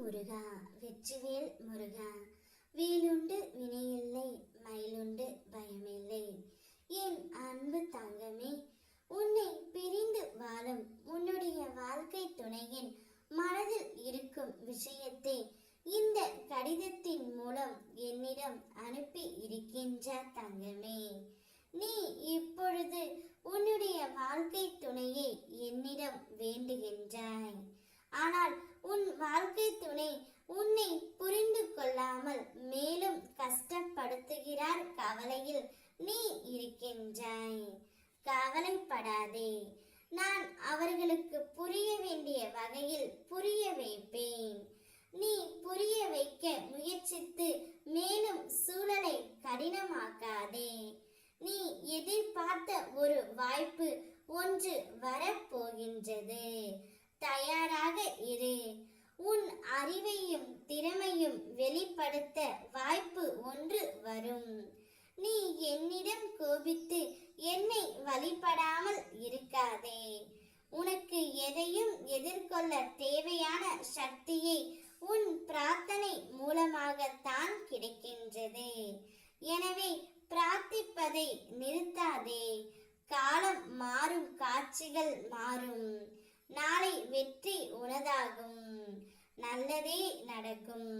முருகா வெற்றிவேல் முருகா. வேலுண்டு வினையில்லை, மயிலுண்டு பயமில்லை. என் அன்பு தங்கமே, உன்னை பிரிந்து வாழும் உன்னுடைய வாழ்க்கை துணையின் மனதில் இருக்கும் விஷயத்தை இந்த கடிதத்தின் மூலம் என்னிடம் அனுப்பி இருக்கின்ற தங்கமே. நீ இப்பொழுது உன்னுடைய வாழ்க்கை துணையை என்னிடம் வேண்டுகின்றாய். ஆனால் உன் வாழ்க்கை துணை உன்னை புரிந்து கொள்ளாமல் மேலும் கஷ்டப்படுத்துகிறார். கவலையில் நீ இருக்கின்றாய். கவலைப்படாதே, நான் அவர்களுக்கு புரிய வேண்டிய வகையில் புரிய வைப்பேன். நீ புரிய வைக்க முயற்சித்து மேலும் சூழலை கடினமாக்காதே. நீ எதிர்பார்த்த ஒரு வாய்ப்பு ஒன்று வரப்போகின்றது. தயாராக இரு. உன் அறிவையும் திறமையும் வெளிப்படுத்த வாய்ப்பு ஒன்று வரும். நீ என்னிடம் கோபித்து என்னை வழிபடாமல் இருக்காதே. உனக்கு எதையும் எதிர்கொள்ள தேவையான சக்தியை உன் பிரார்த்தனை மூலமாகத்தான் கிடைக்கின்றது. எனவே பிரார்த்திப்பதை நிறுத்தாதே. காலம் மாறும், காட்சிகள் மாறும். நாளை வெற்றி உனதாகும். நல்லதே நடக்கும்.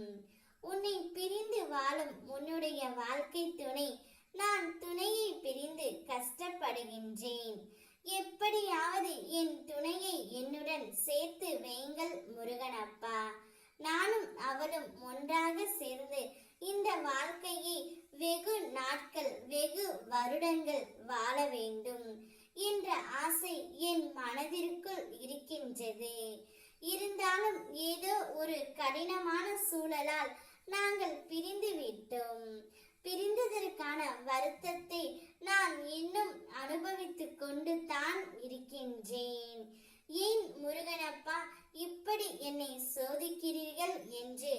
உன்னை பிரிந்து வாழும் உன்னுடைய வாழ்க்கை துணை, நான் துணையை பிரிந்து கஷ்டப்படுகின்றேன். எப்படியாவது என் துணையை என்னுடன் சேர்த்து வையுங்கள் முருகனப்பா. நானும் அவளும் ஒன்றாக சேர்ந்து இந்த வாழ்க்கையை வெகு நாட்கள், வெகு வருடங்கள் வாழ வேண்டும் என்ற ஆசை என் மனதிற்குள் இருக்கின்றது. இருந்தாலும் ஏதோ ஒரு கடினமான சூழலால் நாங்கள் பிரிந்து விட்டோம். பிரிந்ததற்கான வருத்தத்தை நான் இன்னும் அனுபவித்துக் கொண்டு தான் இருக்கின்றேன். ஏன் முருகனப்பா இப்படி என்னை சோதிக்கிறீர்கள் என்று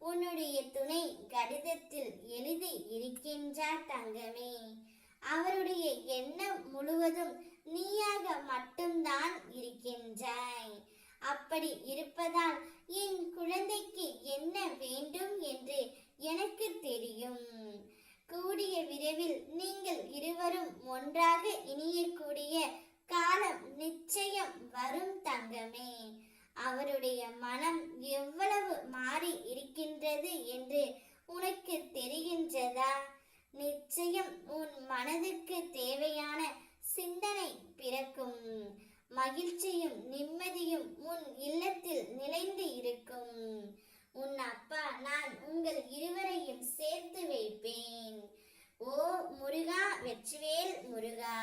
உன்னுடைய துணை கடிதத்தில் எழுதி இருக்கின்றார் தங்கமே. அவருடைய எண்ணம் முழுவதும் நீயாக மட்டும்தான் இருக்கின்றாய். அப்படி இருப்பதால் என் குழந்தைக்கு என்ன வேண்டும் என்று எனக்கு தெரியும். கூடிய விரைவில் நீங்கள் இருவரும் ஒன்றாக இணையக்கூடிய காலம் நிச்சயம் வரும் தங்கமே. அவருடைய மனம் எவ்வளவு மாறி இருக்கின்றது என்று உனக்கு தெரிகின்றதா? நிச்சயம் உன் மனதுக்கு தேவையான சிந்தனை பிறக்கும். மகிழ்ச்சியும் நிம்மதியும் உன் இல்லத்தில் நிலைந்து இருக்கும். உன் அப்பா நான் உங்கள் இருவரையும் சேர்த்து வைப்பேன். ஓ முருகா வெற்றிவேல் முருகா.